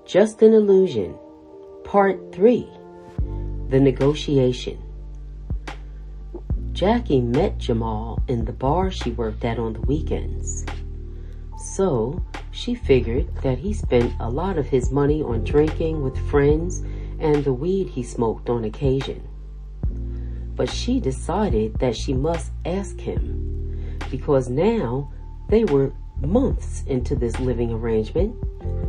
Just an Illusion, Part 3, The Negotiation. Jackie met Jamal in the bar she worked at on the weekends. So she figured that he spent a lot of his money on drinking with friends and the weed he smoked on occasion. But she decided that she must ask him, because now they were months into this living arrangement,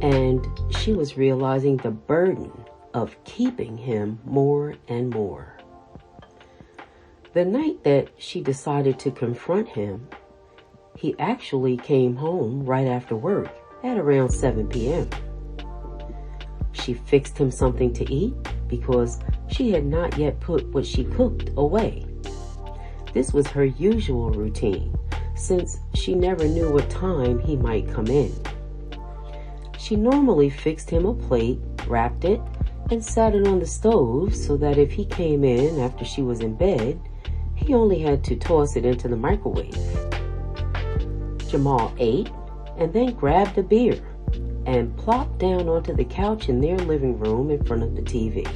and she was realizing the burden of keeping him more and more. The night that she decided to confront him, he actually came home right after work at around 7 p.m. She fixed him something to eat because she had not yet put what she cooked away. This was her usual routine, since she never knew what time he might come in. She normally fixed him a plate, wrapped it, and sat it on the stove so that if he came in after she was in bed, he only had to toss it into the microwave. Jamal ate and then grabbed a beer and plopped down onto the couch in their living room in front of the TV.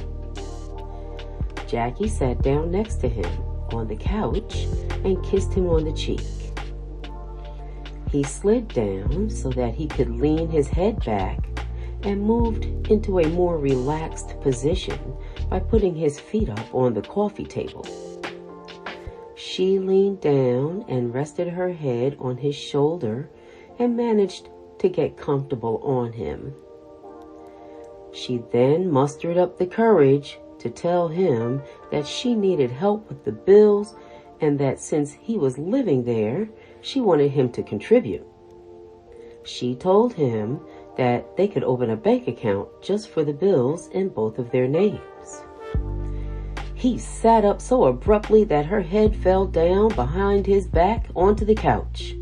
Jackie sat down next to him on the couch and kissed him on the cheek. He slid down so that he could lean his head back and moved into a more relaxed position by putting his feet up on the coffee table. She leaned down and rested her head on his shoulder and managed to get comfortable on him. She then mustered up the courage to tell him that she needed help with the bills and that since he was living there, she wanted him to contribute. She told him that they could open a bank account just for the bills in both of their names. He sat up so abruptly that her head fell down behind his back onto the couch.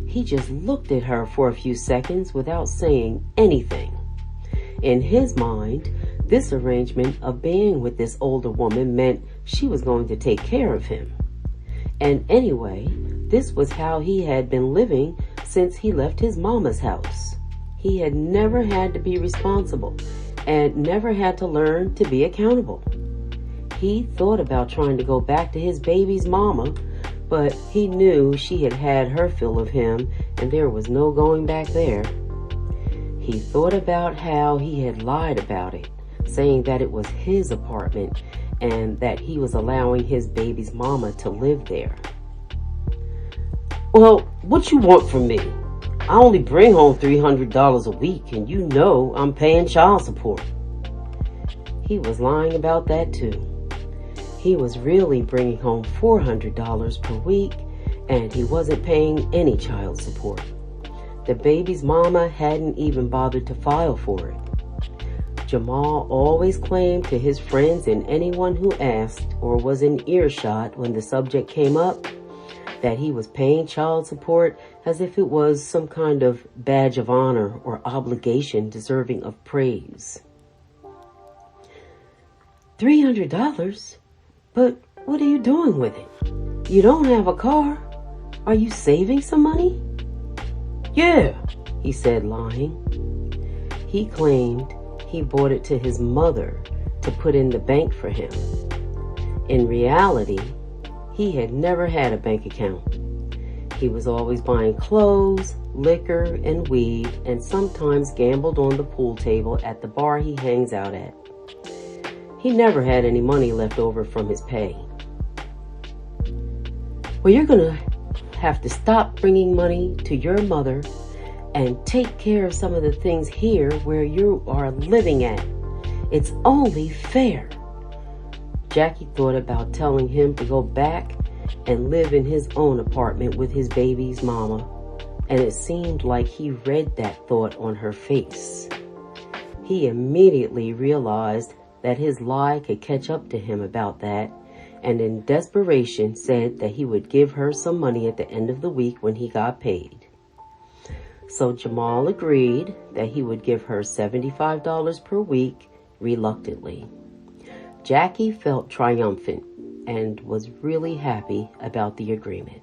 He just looked at her for a few seconds without saying anything. In his mind, this arrangement of being with this older woman meant she was going to take care of him. And anyway, this was how he had been living since he left his mama's house. He had never had to be responsible and never had to learn to be accountable. He thought about trying to go back to his baby's mama, but he knew she had had her fill of him and there was no going back there. He thought about how he had lied about it, saying that it was his apartment and that he was allowing his baby's mama to live there. "Well, what you want from me? I only bring home $300 a week and you know I'm paying child support." He was lying about that too. He was really bringing home $400 per week and he wasn't paying any child support. The baby's mama hadn't even bothered to file for it. Jamal always claimed to his friends and anyone who asked or was in earshot when the subject came up that he was paying child support as if it was some kind of badge of honor or obligation deserving of praise. $300? But what are you doing with it? You don't have a car. Are you saving some money? "Yeah," he said, lying. He claimed he bought it to his mother to put in the bank for him. In reality, he had never had a bank account. He was always buying clothes, liquor, and weed, and sometimes gambled on the pool table at the bar he hangs out at. He never had any money left over from his pay. "Well, you're gonna have to stop bringing money to your mother and take care of some of the things here where you are living at. It's only fair." Jackie thought about telling him to go back and live in his own apartment with his baby's mama, and it seemed like he read that thought on her face. He immediately realized that his lie could catch up to him about that, and in desperation said that he would give her some money at the end of the week when he got paid. So Jamal agreed that he would give her $75 per week reluctantly. Jackie felt triumphant and was really happy about the agreement.